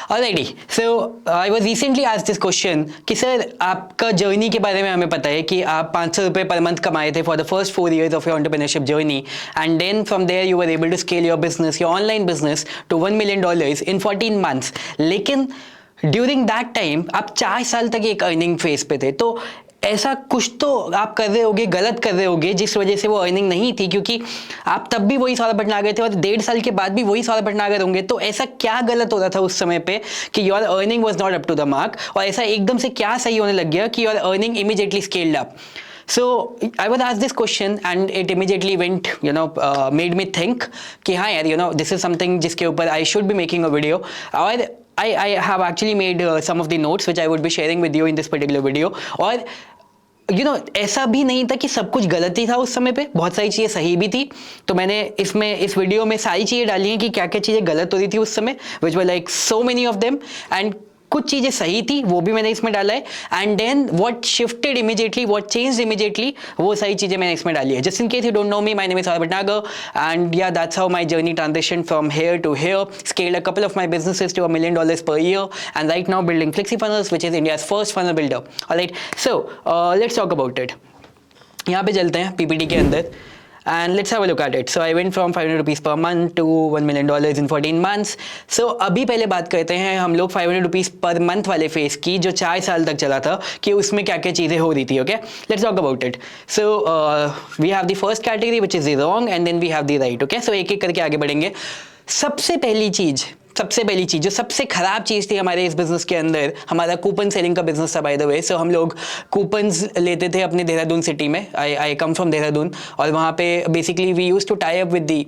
Alrighty, so I was recently asked this question कि sir आपका journey के बारे में हमें पता है कि आप 500 रुपये पर मंथ कमाए थे for the first 4 years of your entrepreneurship journey, and then from there you were able to scale your business, your online business to $1 million in 14 months. लेकिन ड्यूरिंग दैट टाइम आप 4 साल तक एक earning phase पे थे, तो ऐसा कुछ तो आप कर रहे होगे, गलत कर रहे होगे, जिस वजह से वो अर्निंग नहीं थी, क्योंकि आप तब भी वही सौरभ भटनागर थे और 1.5 साल के बाद भी वही सौरभ भटनागर होंगे। तो ऐसा क्या गलत हो रहा था उस समय पे कि your earning was not up to the mark, और ऐसा एकदम से क्या सही होने लग गया कि your earning immediately scaled up? So I was asked this question and it immediately went, made me think कि हाँ यार, this is something जिसके ऊपर I should be making a video. और I have actually made some of the notes which I would be sharing with you in this particular video. और ऐसा भी नहीं था कि सब कुछ गलत ही था उस समय पे, बहुत सारी चीज़ें सही भी थी। तो मैंने इस वीडियो में सारी चीज़ें डाली हैं कि क्या क्या चीज़ें गलत हो रही थी उस समय, which were like so many of them, and कुछ चीज़ें सही थी वो भी मैंने इसमें डाला है, and then what shifted immediately, what changed immediately, वो सारी चीज़ें मैंने इसमें डाली है। Just in case you don't know me, my name is Saurabh Bhatnagar, and yeah that's how my journey transition from here to here, scaled a couple of my businesses to $1 million per year, and right now building FlexiFunnels, which is India's first funnel builder. Alright, so let's talk about it. यहाँ पे चलते हैं PPT के अंदर, and let's have a look at it. So I went from 500 rupees per month to $1 million in 14 months. So अभी पहले बात करते हैं हम लोग 500 rupees per month वाले फेस की, जो 4 साल तक चला था, कि उसमें क्या क्या चीज़ें हो रही थी. Okay, let's talk about it. So we have the first category which is the wrong, and then we have the right. Okay, so एक एक करके आगे बढ़ेंगे. सबसे पहली चीज़ जो सबसे खराब चीज़ थी हमारे इस बिज़नेस के अंदर, हमारा कूपन सेलिंग का बिज़नेस था बाय द वे. सो हम लोग कूपन्स लेते थे अपने देहरादून सिटी में. आई कम फ्रॉम देहरादून, और वहाँ पे basically we use to tie up with the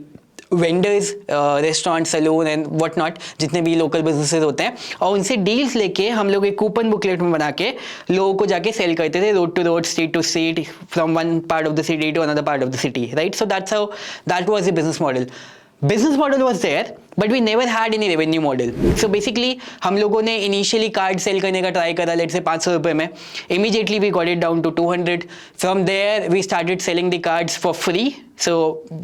vendors, restaurant, salon and what not, जितने भी लोकल बिजनेसेस होते हैं, और उनसे डील्स लेके हम लोग एक कूपन बुकलेट में बना के लोगों को जाके सेल करते थे, road to road, street to street, from one part of the city to another part of the city, right? So that's how that was the business model. Business model was there, but we never had any revenue model. So basically हम लोगों ने initially card cell करने का try करा, late से 500 रुपये में. Immediately we got it down to 200. From there we started selling the cards for free. So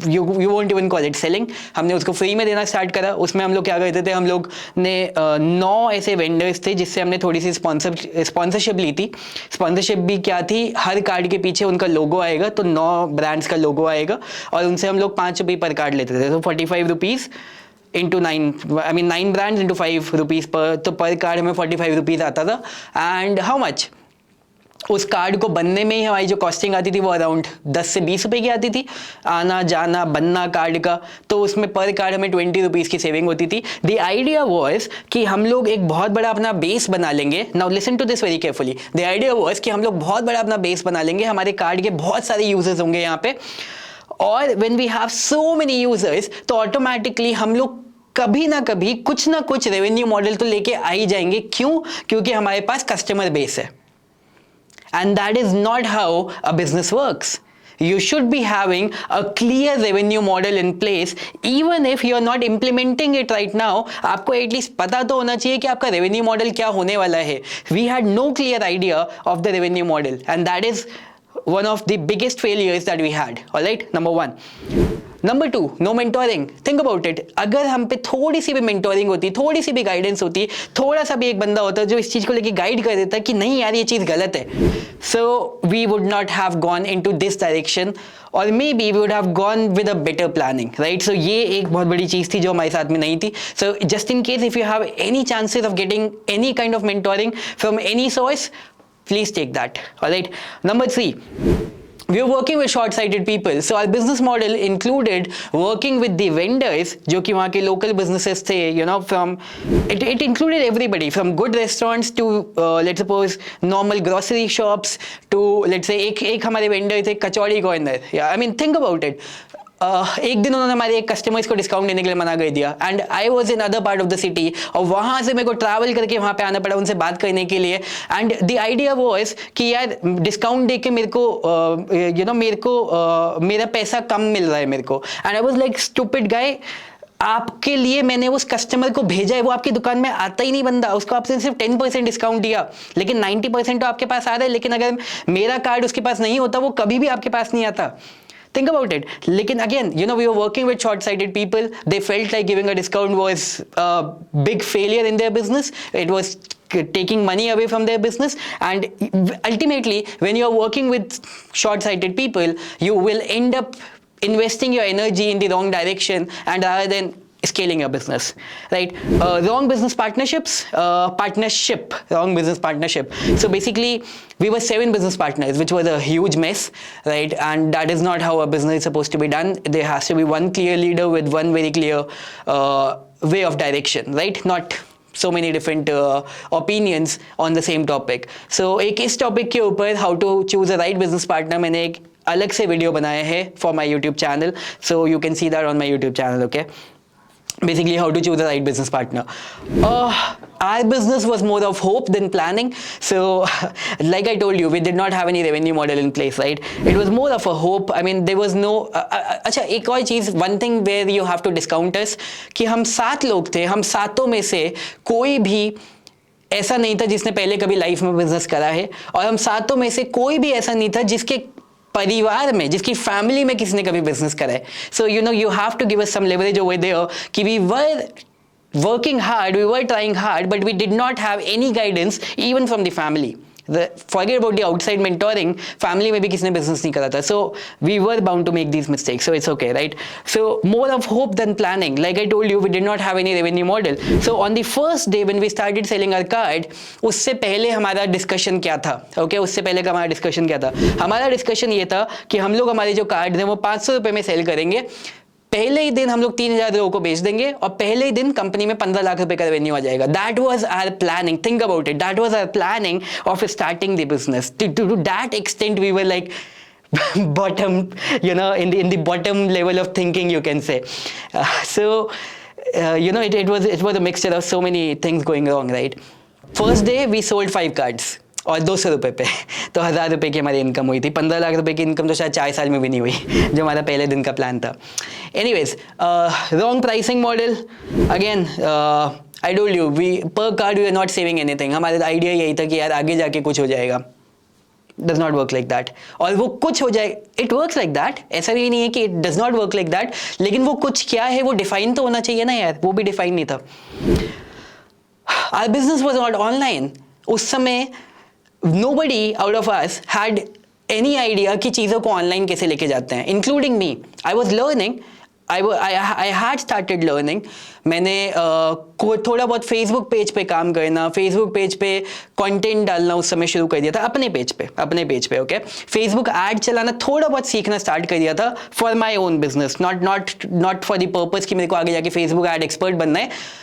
you won't even call it selling. हमने उसको फ्री में देना स्टार्ट करा. उसमें हम लोग क्या करते थे, हम लोग ने 9 ऐसे वेंडर्स थे जिससे हमने थोड़ी सी स्पॉन्सरशिप ली थी. स्पॉन्सरशिप भी क्या थी, हर कार्ड के पीछे उनका लोगो आएगा, तो 9 ब्रांड्स का लोगो आएगा, और उनसे हम लोग 5 रुपये पर कार्ड लेते थे. तो 45 rupees into 9 brands into 5 rupees पर, तो पर कार्ड हमें 45 रुपीज़ आता था. एंड हाउ मच, उस कार्ड को बनने में ही हमारी जो कॉस्टिंग आती थी वो अराउंड 10 से 20 रुपये की आती थी, आना जाना बनना कार्ड का. तो उसमें पर कार्ड हमें 20 रुपीज़ की सेविंग होती थी. द आइडिया वॉज कि हम लोग एक बहुत बड़ा अपना बेस बना लेंगे. Now listen to this very carefully. The idea was कि हम लोग बहुत बड़ा अपना बेस बना लेंगे, हमारे कार्ड के बहुत सारे यूजर्स होंगे यहाँ पे, और when we have so many users, तो ऑटोमेटिकली हम लोग कभी ना कभी कुछ ना कुछ रेवेन्यू मॉडल तो लेके आ ही जाएंगे. क्यों? क्योंकि हमारे पास कस्टमर बेस है. And that is not how a business works. You should be having a clear revenue model in place, even if you are not implementing it right now. आपको at least पता तो होना चाहिए कि आपका रेवेन्यू मॉडल क्या होने वाला है. We had no clear idea of the revenue model, and that is one of the biggest failures that we had. All right, number 1. Number 2, no mentoring. Think about it. अगर हम पे थोड़ी सी भी mentoring होती, थोड़ी सी भी गाइडेंस होती, थोड़ा सा भी एक बंदा होता जो इस चीज़ को लेके गाइड कर देता कि नहीं यार ये चीज़ गलत है, so we would not have gone into this direction, or maybe we would have gone with a better planning, right? So ये एक बहुत बड़ी चीज़ थी जो हमारे साथ में नहीं थी. So just in case if you have any chances of getting any kind of mentoring from any source, please take that. All right. Number 3. We were working with short-sighted people, so our business model included working with the vendors, जो कि वहाँ के local businesses थे, from it included everybody from good restaurants to let's suppose normal grocery shops to let's say एक हमारे vendor थे कचौड़ी corner. I mean think about it. एक दिन उन्होंने हमारे एक कस्टमर्स को डिस्काउंट देने के लिए मना कर दिया, and I was in other part of the city, और वहाँ से मेरे को ट्रैवल करके वहाँ पे आना पड़ा उनसे बात करने के लिए. एंड द आइडिया वॉज कि यार डिस्काउंट दे के मेरे को मेरा पैसा कम मिल रहा है मेरे को. And I was like stupid guy, आपके लिए मैंने उस कस्टमर को भेजा है, वो आपकी दुकान में आता ही नहीं बंदा, उसको आपसे सिर्फ 10% डिस्काउंट दिया, लेकिन 90% तो आपके पास आ रहा है. लेकिन अगर मेरा कार्ड उसके पास नहीं होता वो कभी भी आपके पास नहीं आता. Think about it. लेकिन again, you know, we were working with short-sighted people. They felt like giving a discount was a big failure in their business. It was taking money away from their business, and ultimately, when you are working with short-sighted people, you will end up investing your energy in the wrong direction, and rather than scaling your business, right? Wrong business partnership. So basically, we were 7 business partners, which was a huge mess, right? And that is not how a business is supposed to be done. There has to be one clear leader with one very clear way of direction, right? Not so many different opinions on the same topic. So एक इस topic के ऊपर how to choose a right business partner मैंने एक अलग से video बनाया है for my YouTube channel. So you can see that on my YouTube channel, okay? Basically, how to choose the right business partner. Our business was more of hope than planning. So, like I told you, we did not have any revenue model in place, right? It was more of a hope. I mean, there was no. अच्छा, एक और चीज, one thing where you have to discount us, कि हम 7 लोग थे, हम 7 में से कोई भी ऐसा नहीं था जिसने पहले कभी लाइफ में बिजनेस करा है, और हम 7 में से कोई भी ऐसा नहीं था जिसके परिवार में, जिसकी फैमिली में किसी ने कभी बिजनेस करा है. So you know, you have to give us some leverage over there कि we were working hard, we were trying hard, but we did not have any guidance even from the family. Forget about the outside mentoring, family में भी किसी ने business नहीं करा था. So we were bound to make these mistakes. So it's okay, right? So more of hope than planning. Like I told you, we did not have any revenue model. So on the first day when we started selling our card, उससे पहले हमारा discussion क्या था? Okay, उससे पहले का हमारा discussion क्या था? हमारा discussion ये था कि हम लोग हमारे जो कार्ड हैं वो 500 रुपये में सेल करेंगे. पहले ही दिन हम लोग 3,000 लोगों को बेच देंगे और पहले ही दिन कंपनी में 15 लाख रुपए का रेवेन्यू आ जाएगा. That was our planning. Think about it. That was our planning of starting the business. To that extent we were like bottom, you know, in the bottom level of thinking, you can say. You know, it was a mixture of so many things going wrong, right? First day we sold 5 cards. और 200 रुपये पे तो 1000 रुपये की हमारी income हुई थी. 15 लाख रुपए की इनकम तो शायद 4 साल में भी नहीं हुई, जो हमारा पहले दिन का प्लान था. Anyways, wrong pricing model. Again I told you, we per card we are not saving anything. हमारा आइडिया यही था कि यार आगे जाके कुछ हो जाएगा. Does not work like that. और वो कुछ हो जाए, इट वर्क्स लाइक दैट. ऐसा भी नहीं है कि it does not work like that, लेकिन वो कुछ क्या है वो डिफाइन तो होना चाहिए ना यार. वो भी डिफाइन नहीं था. Our business was not online. उस समय nobody out of us had any idea कि चीज़ों को ऑनलाइन कैसे लेके जाते हैं, including me. I was learning. I had started learning. मैंने थोड़ा बहुत फेसबुक पेज पे काम करना, फेसबुक पेज पे कंटेंट डालना उस समय शुरू कर दिया था अपने पेज पे. ओके, फेसबुक ऐड चलाना थोड़ा बहुत सीखना स्टार्ट कर दिया था for my own business. Not for the purpose कि मेरे को आगे जाके फेसबुक ऐड एक्सपर्ट बनना है.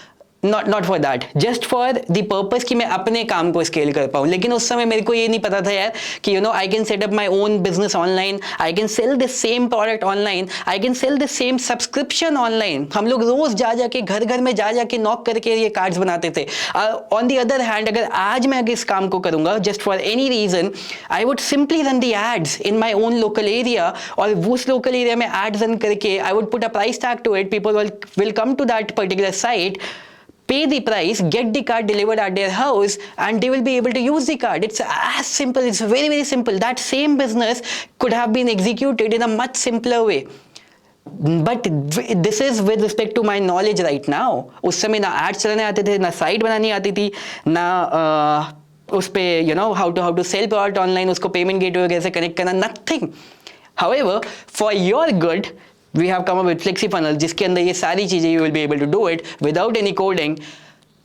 Not for that, just for the purpose कि मैं अपने काम को स्केल कर पाऊँ. लेकिन उस समय मेरे को ये नहीं पता था यार कि you know I can set up my own business online, I can sell the same product online, I can sell the same subscription online. हम लोग रोज जाके घर में जाके नॉक करके ये कार्ड्स बनाते थे. On the other hand, अगर आज मैं इस काम को करूँगा just for any reason, I would simply run the ads in my own local area, और उस local area में ads run करके I would put a price tag to it. People will come to that particular site, pay the price, get the card delivered at their house, and they will be able to use the card. It's as simple. It's very, very simple. That same business could have been executed in a much simpler way. But this is with respect to my knowledge right now. उस समय ना ads चलाने आते थे, ना site बनानी आती थी, ना उस पे you know how to sell product online, उसको payment gateway वगैरह से connect करना, nothing. However, for your good, we have come up with FlexiFunnels, जिसके अंदर ये सारी चीज़ें you will be able to do it without any coding.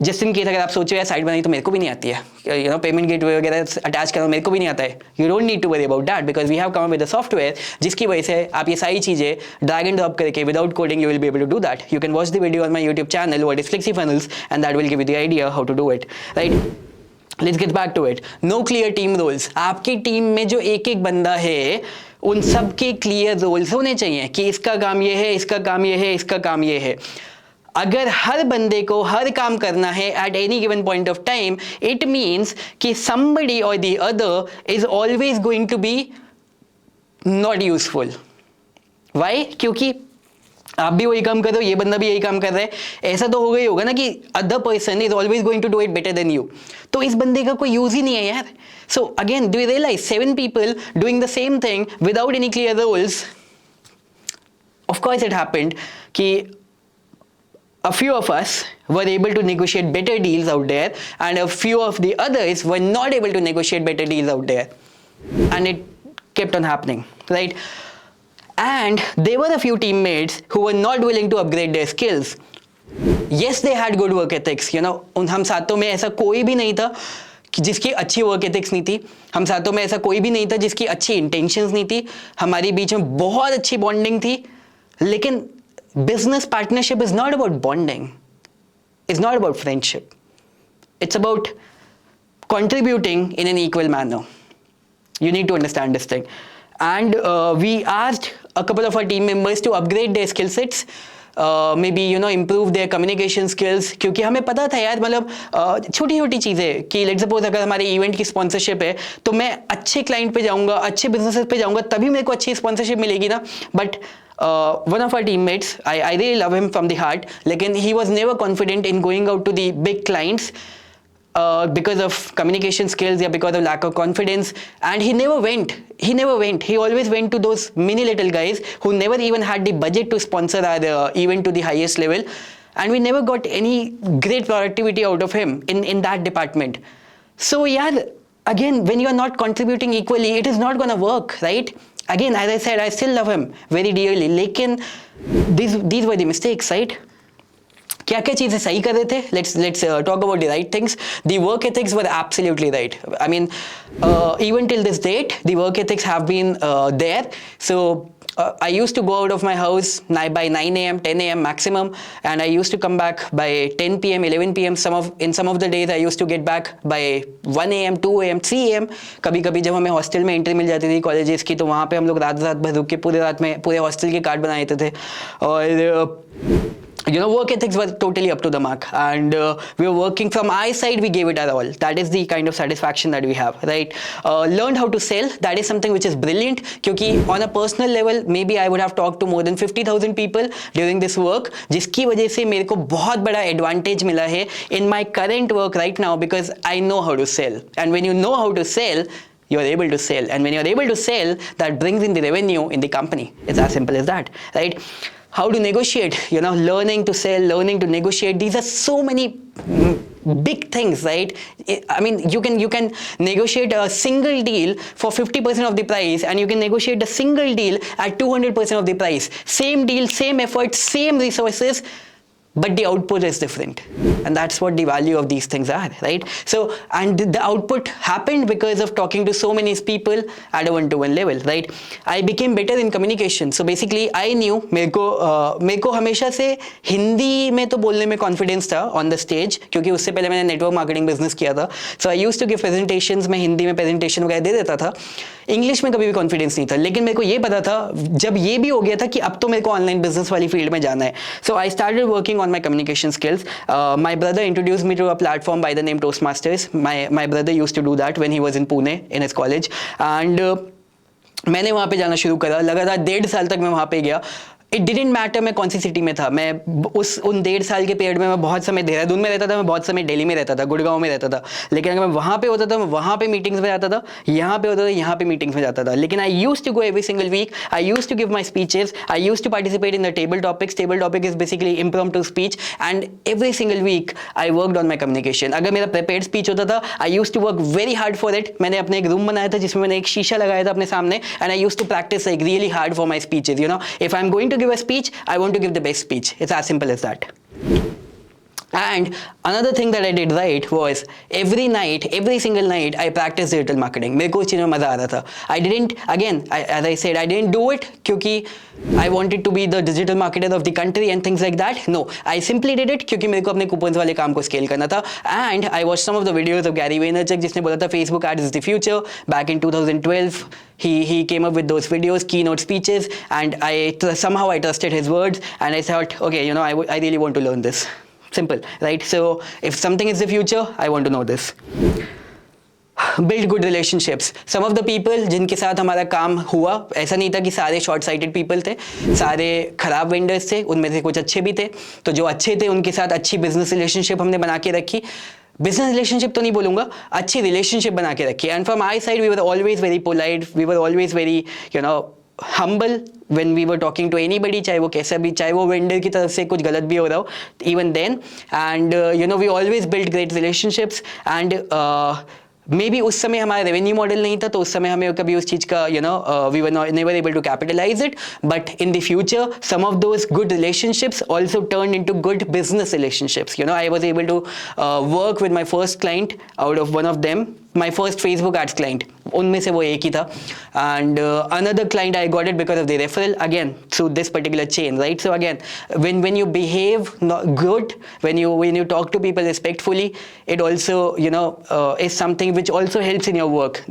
Just in case अगर आप सोचो यार साइट बनाई तो मेरे को भी नहीं आती है, you know पेमेंट गेटवे वगैरह अटैच करना मेरे को भी नहीं आता है. You don't need to worry about that because we have come up with a software जिसकी वजह से आप ये सारी चीज़ें drag and drop करके without coding you will be able to do that. You can watch the video on my YouTube channel what is FlexiFunnels and that will give you the idea how to do it, right? Let's get back to it. No clear team roles. आपकी team में जो एक बंदा है उन सब के clear roles होने चाहिए कि इसका काम ये है, इसका काम ये है, इसका काम ये है. अगर हर बंदे को हर काम करना है at any given point of time, it means कि somebody or the other is always going to be not useful. Why? क्योंकि आप भी वही काम कर रहे हो, ये बंदा भी यही काम कर रहा है. ऐसा तो हो गई होगा ना कि other person is always going to do it better than you. तो इस बंदे का कोई यूज ही नहीं है यार. So again do you realize 7 people doing the same thing without any clear roles? of course it happened कि a few of us were able to negotiate better deals out there, and a few of the others were not able to negotiate better deals out there. And it kept on happening, right? And there were a few teammates who were not willing to upgrade their skills. Yes, they had good work ethics, you know. हम सातों में ऐसा कोई भी नहीं था जिसकी अच्छी वर्क एथिक्स नहीं थी. हम सातों में ऐसा कोई भी नहीं था जिसकी अच्छी इंटेंशंस नहीं थी. हमारी बीच में बहुत अच्छी बॉन्डिंग थी. लेकिन business partnership is not about bonding. It's not about friendship. It's about contributing in an equal manner. You need to understand this thing. And we asked a couple of our team members to upgrade their skill sets. Maybe you know, improve their communication skills. क्योंकि हमें पता था यार, मतलब छोटी छोटी चीज़ें कि लेट्स सपोज अगर हमारे इवेंट की स्पॉन्सरशिप है तो मैं अच्छे क्लाइंट पे जाऊंगा, अच्छे बिजनेसेस पे जाऊंगा, तभी मेरे को अच्छी स्पॉन्सरशिप मिलेगी ना. But one of our teammates, I really love him from the heart, लेकिन he was never confident in going out to the big clients because of communication skills or because of lack of confidence, and he never went. He always went to those mini little guys who never even had the budget to sponsor our event to the highest level, and we never got any great productivity out of him in that department. So yeah, again, when you are not contributing equally, it is not gonna work, right? Again, as I said, I still love him very dearly, लेकिन these were the mistakes, right? क्या क्या चीज़ें सही कर रहे थे? Let's talk about the right things. The work ethics were absolutely right. I mean, even till this date, the work ethics have been there. So I used to go out of my house by 9 a.m., 10 a.m. maximum, and I used to come back by 10 p.m., 11 p.m. In some of the days, I used to get back by 1 a.m., 2 a.m., 3 a.m. कभी कभी जब हमें hostel में entry मिल जाती थी colleges की, तो वहाँ पे हम लोग रात भर रुक के पूरे रात में पूरे हॉस्टल के कार्ड बना देते थे. और you know, work ethics were totally up to the mark, and we were working from our side. We gave it our all. That is the kind of satisfaction that we have, right? Learned how to sell. That is something which is brilliant, क्योंकि on a personal level, maybe I would have talked to more than 50,000 people during this work, जिसकी वजह से मेरे को बहुत बड़ा advantage मिला है in my current work right now, because I know how to sell. And when you know how to sell, you are able to sell, and when you are able to sell, that brings in the revenue in the company. It's as simple as that, right? How to negotiate, you know, learning to sell, learning to negotiate. These are so many big things, right? I mean, you can negotiate a single deal for 50% of the price, and you can negotiate a single deal at 200% of the price. Same deal, same effort, same resources, but the output is different, and that's what the value of these things are, right? So, and the output happened because of talking to so many people at a one-to-one level, right? I became better in communication. So basically, I knew मेरे को हमेशा से हिंदी में तो बोलने में confidence था on the stage, क्योंकि उससे पहले मैंने नेटवर्क मार्केटिंग बिजनेस किया था. So I used to give presentations. मैं हिंदी में प्रेजेंटेशन वगैरह दे देता था. इंग्लिश में कभी भी कॉन्फिडेंस नहीं था, लेकिन मेरे को ये पता था जब ये भी हो गया था कि अब तो मेरे को ऑनलाइन बिजनेस वाली फील्ड में जाना है. So I started working on my communication skills. My brother introduced me to a platform by the name Toastmasters. My brother used to do that when he was in Pune in his college, and मैंने वहाँ पे जाना शुरू करा. लगातार 1.5 साल तक मैं वहाँ पे गया. इट डिडेंट मैटर मैं कौन सी सिटी में था. मैं उन 1.5 साल के पीरियड में मैं बहुत समय देहरादून में रहता था, मैं बहुत समय दिल्ली में रहता था, गुड़गांव में रहता था. लेकिन अगर मैं वहाँ पे होता था, मैं वहाँ पे मीटिंग्स में जाता था, यहाँ पे होता था, यहाँ पे मीटिंग्स में जाता था. लेकिन I used to go every single week. I used to give my speeches. I used to participate in the table topics. Table topic is basically impromptu speech, and every single week I worked on my communication. अगर मेरा prepared speech होता था, I used to work very hard for it. मैंने अपने एक room बनाया था जिसमें मैंने एक शीशा लगाया था अपने सामने, and I used to practice like really hard for my speeches. You know, if I am going to give a speech, I want to give the best speech. It's as simple as that. And another thing that I did right was every single night, I practiced digital marketing. मेरे को उस चीज़ में मज़ा आ रहा था. I didn't, again, as I said, I didn't do it क्योंकि I wanted to be the digital marketer of the country and things like that. No, I simply did it क्योंकि मेरे को अपने कूपन्स वाले काम को स्केल करना था. And I watched some of the videos of Gary Vaynerchuk, जिसने बोला था Facebook ads is the future. Back in 2012, he came up with those videos, keynote speeches, and somehow I trusted his words, and I thought, okay, you know, I really want to learn this. Simple, right? So if something is the future, I want to know this. Build good relationships. Some of the people जिनके साथ हमारा काम हुआ, ऐसा नहीं था कि सारे शॉर्ट साइटेड पीपल थे, सारे खराब वेंडर्स थे, उनमें से कुछ अच्छे भी थे. तो जो अच्छे थे उनके साथ अच्छी बिजनेस रिलेशनशिप हमने बना के रखी. बिजनेस रिलेशनशिप तो नहीं बोलूँगा, अच्छी रिलेशनशिप बना के रखी. And from my side we were always very polite, we were always very, you know, humble when we were talking to anybody, चाहे वो कैसा भी, चाहे वो वेंडर की तरफ से कुछ गलत भी हो रहा हो, even then. And we always build great relationships. And may be उस समय हमारा रेवेन्यू मॉडल नहीं था, तो उस समय हमें कभी उस चीज़ का we were never able to capitalize it. But in the future some of those good relationships also turn into good business relationships. I was able to work with my first client out of one of them, my first Facebook ads client, उनमें से वो एक ही था. And another client I got it because of the referral, again through this particular chain, right? So again, when you behave good, when you talk to people respectfully, it also is something which also helps in your work.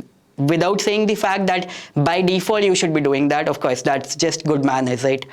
Without saying the fact that by default you should be doing that, of course that's just good manners, right?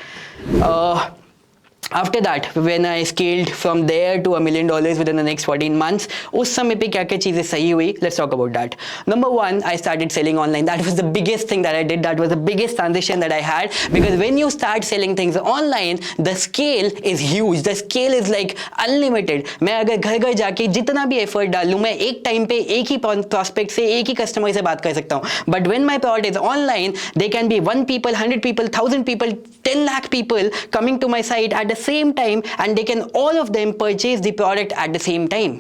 After that, when I scaled from there to $1 million within the next 14 months, उस समय पे क्या क्या चीज़ें सही हुई, let's talk about that. Number one, I started selling online. That was the biggest thing that I did. That was the biggest transition that I had, because when you start selling things online, the scale is huge. The scale is like unlimited. मैं अगर घर घर जाके जितना भी effort डाल लूँ, मैं एक टाइम पे एक ही प्रॉस्पेक्ट से, एक ही कस्टमर से बात कर सकता हूँ. But when my product is online, they can be 1 people, 100 people, 1000 people, 10 lakh people coming to my site at the same time, and they can all of them purchase the product at the same time.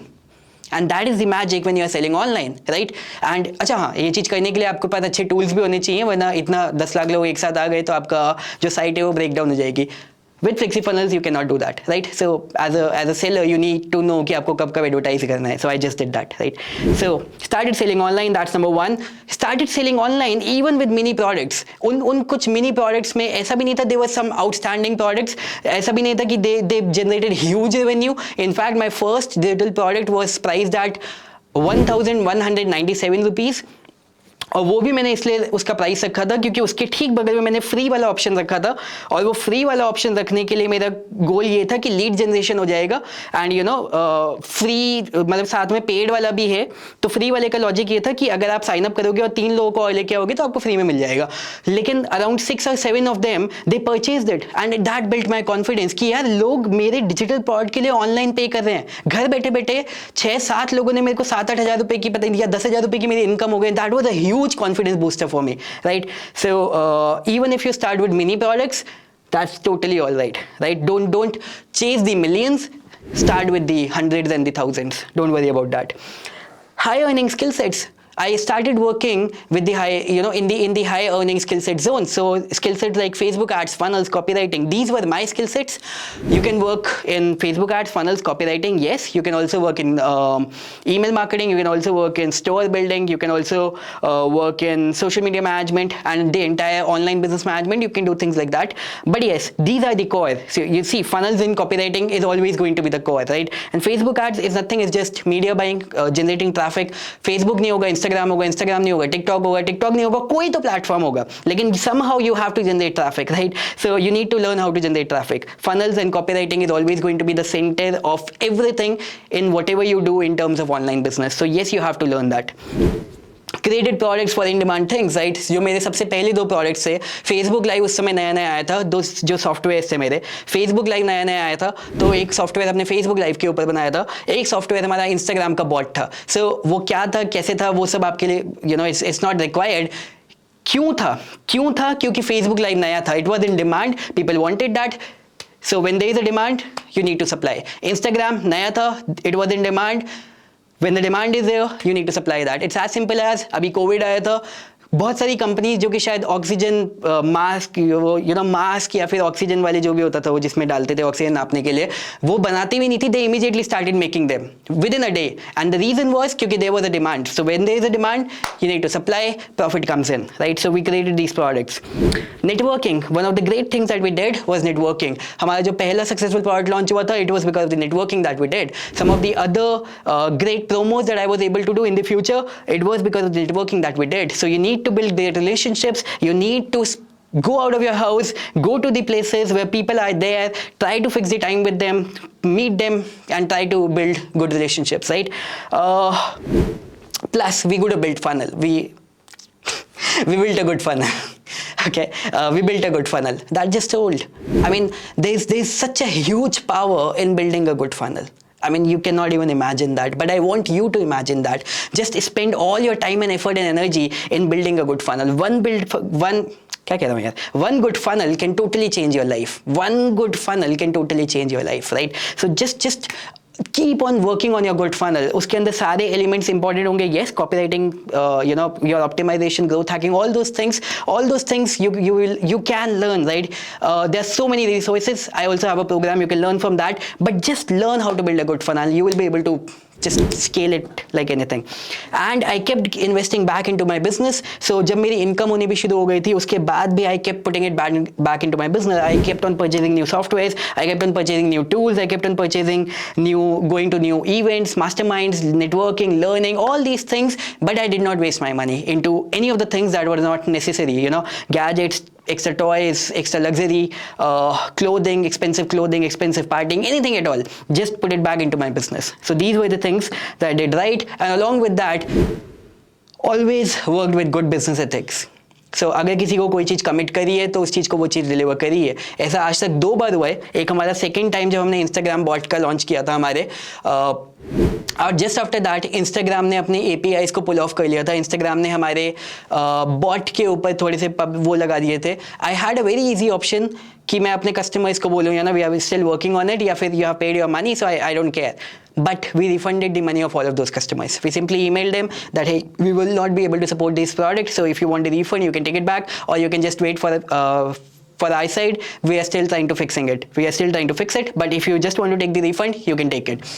And that is the magic when you are selling online, right? And अच्छा हाँ, ये चीज़ करने के लिए आपके पास अच्छे tools भी होने चाहिए, वरना इतना 10 लाख लोग एक साथ आ गए तो आपका जो साइट है वो ब्रेक डाउन हो जाएगी. With FlexiFunnels, you cannot do that, right? So as a seller, you need to know कि आपको कब कब advertise करना है. So I just did that, right? So started selling online. That's number one. Started selling online even with mini products. उन कुछ mini products में ऐसा भी नहीं था. There were some outstanding products. ऐसा भी नहीं था कि they generated huge revenue. In fact, my first digital product was priced at 1,197 rupees. और वो भी मैंने इसलिए उसका प्राइस रखा था क्योंकि उसके ठीक बगल में मैंने फ्री वाला ऑप्शन रखा था. और वो फ्री वाला ऑप्शन रखने के लिए मेरा गोल ये था कि लीड जनरेशन हो जाएगा, एंड फ्री मतलब साथ में पेड वाला भी है. तो फ्री वाले का लॉजिक ये था कि अगर आप साइन अप करोगे और 3 लोगों को और लेके आओगे तो आपको फ्री में मिल जाएगा. लेकिन around 6 or 7 of them they purchase it, and that built my confidence कि यार लोग मेरे डिजिटल प्रोडक्ट के लिए ऑनलाइन पे कर रहे हैं. घर बैठे बैठे 6-7 लोगों ने मेरे को 7-8 हज़ार रुपये की पता नहीं या 10,000 रुपये की मेरी इनकम हो गई. That was a huge confidence booster for me, right? So even if you start with mini products, that's totally all right? Don't chase the millions. Start with the hundreds and the thousands. Don't worry about that. High earning skill sets. I started working with the high, in the high earning skill set zone. So skill sets like Facebook ads, funnels, copywriting. These were my skill sets. You can work in Facebook ads, funnels, copywriting. Yes, you can also work in email marketing. You can also work in store building. You can also work in social media management and the entire online business management. You can do things like that. But yes, these are the core. So you see, funnels in copywriting is always going to be the core, right? And Facebook ads is nothing. It's just media buying, generating traffic. Facebook नहीं होगा, Instagram होगा, Instagram नहीं होगा, TikTok होगा, TikTok नहीं होगा, कोई तो प्लेटफॉर्म होगा. लेकिन somehow you have to generate traffic, right? So you need to learn how to generate traffic. Funnels and copywriting is always going to be the center of everything in whatever you do in terms of online business. So yes, you have to learn that. Created products for in demand things, right? जो मेरे सबसे पहले 2 products थे. Facebook live उस समय नया नया आया था. जो सॉफ्टवेयर थे मेरे, फेसबुक लाइव नया नया आया था, तो एक सॉफ्टवेयर अपने फेसबुक लाइव के ऊपर बनाया था. एक सॉफ्टवेयर हमारा इंस्टाग्राम का बॉट था. सो वो क्या था, कैसे था, वो सब आपके लिए इट्स नॉट रिक्वायर्ड. क्यों था? क्योंकि फेसबुक लाइव नया था. It was in demand, people wanted that. So when there is a demand, you need to supply. Instagram नया था, it was in demand. When the demand is there, you need to supply that. It's as simple as अभी Covid आया था, बहुत सारी companies जो कि शायद ऑक्सीजन मास्क मास्क या फिर ऑक्सीजन वाले जो भी होता था वो जिसमें डालते थे ऑक्सीजन नापने के लिए, वो बनाती भी नहीं थी. They immediately started making them within a day, and the reason was क्योंकि there was a demand. So when there is a demand, you need to supply, profit comes in, right? So we created these products. Networking, one of the great things that we did was networking. हमारा जो पहला successful product launch हुआ था, it was because of the networking that we did. Some of the other great promos that I was able to do in the future, it was because of the networking that we did. So you need to build their relationships. You need to go out of your house, go to the places where people are there, try to fix the time with them, meet them, and try to build good relationships, right? Plus we could have built funnel. We built a good funnel. Okay, we built a good funnel. That just told. I mean, there's such a huge power in building a good funnel. I mean, you cannot even imagine that, but I want you to imagine that. Just spend all your time and effort and energy in building a good funnel. क्या कह रहा हूँ यार, one good funnel can totally change your life, one good funnel can totally change your life, right? So just keep on working on your good funnel. उसके अंदर सारे elements important होंगे. Yes, copywriting, your optimization, growth hacking, all those things you can learn, right? There's so many resources. I also have a program, you can learn from that. But just learn how to build a good funnel. You will be able to just scale it like anything. And I kept investing back into my business. So जब मेरी income होनी भी शुरू हो गई थी, उसके बाद भी I kept putting it back into my business. I kept on purchasing new softwares. I kept on purchasing new tools. I kept on purchasing going to new events, masterminds, networking, learning, all these things. But I did not waste my money into any of the things that were not necessary. Gadgets, extra toys, extra luxury, clothing, expensive partying, anything at all. Just put it back into my business. So these were the things that I did right. And along with that, always worked with good business ethics. So अगर किसी को कोई चीज़ commit करी है तो उस चीज़ को वो चीज़ डिलीवर करी है. ऐसा आज तक 2 बार हुआ है. एक हमारा सेकेंड टाइम जब हमने इंस्टाग्राम बॉट का लॉन्च किया था हमारे, और जस्ट आफ्टर दैट इंस्टाग्राम ने अपने APIs को पुल ऑफ कर लिया था. इंस्टाग्राम ने हमारे बॉट के ऊपर थोड़े से वो लगा दिए थे. I had a very easy option कि मैं अपने कस्टमर्स को बोलूँ we are still working on it, या फिर you have paid your money, so I don't care. But we refunded the money of all of those customers. We simply emailed them that, hey, we will not be able to support these products, so if you want a refund, you can take it back, or you can just wait for our side. We are still trying to fix it. But if you just want to take the refund, you can take it.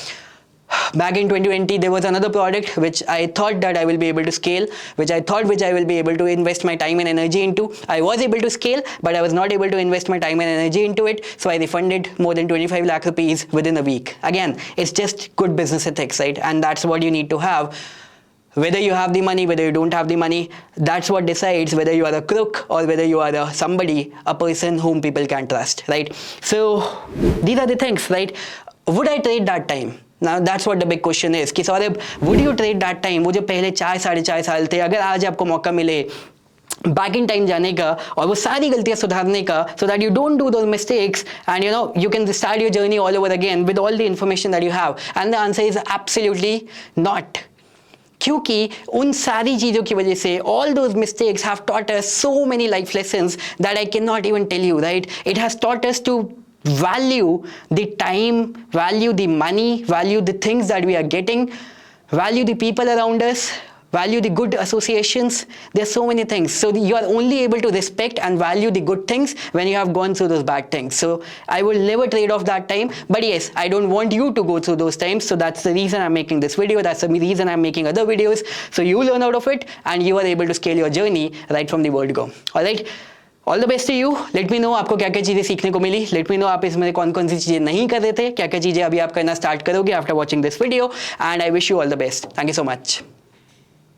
Back in 2020, there was another product which I thought that I will be able to scale, which I will be able to invest my time and energy into. I was able to scale, but I was not able to invest my time and energy into it. So I refunded more than 25 lakh rupees within a week. Again, it's just good business ethics, right? And that's what you need to have. Whether you have the money, whether you don't have the money, that's what decides whether you are a crook or whether you are a person whom people can trust, right? So these are the things, right? Would I trade that time? Now that's what the big question is कि Saurabh, would you trade that time? वो जो पहले 4-4.5 साल थे, अगर आज आपको मौका मिले बैक इन टाइम जाने का और वो सारी गलतियां सुधारने का, so that you don't do those mistakes and you can start your journey all over again with all the information that you have, and the answer is absolutely not. क्योंकि उन सारी चीज़ों की वजह से all those mistakes have taught us so many life lessons that I cannot even tell you, right? It has taught us to value the time, value the money, value the things that we are getting, value the people around us, value the good associations. There are so many things. So you are only able to respect and value the good things when you have gone through those bad things. So I will never trade off that time. But yes, I don't want you to go through those times. So that's the reason I'm making this video. That's the reason I'm making other videos. So you learn out of it and you are able to scale your journey right from the word go. All right. All the best to you. Let me know आपको क्या क्या चीज़ें सीखने को मिली. Late me no आप इसमें कौन कौन सी चीज़ें नहीं कर रहे थे, क्या क्या चीज़ें अभी आप करना स्टार्ट करोगे after watching this video. And I wish you all the best. Thank you so much.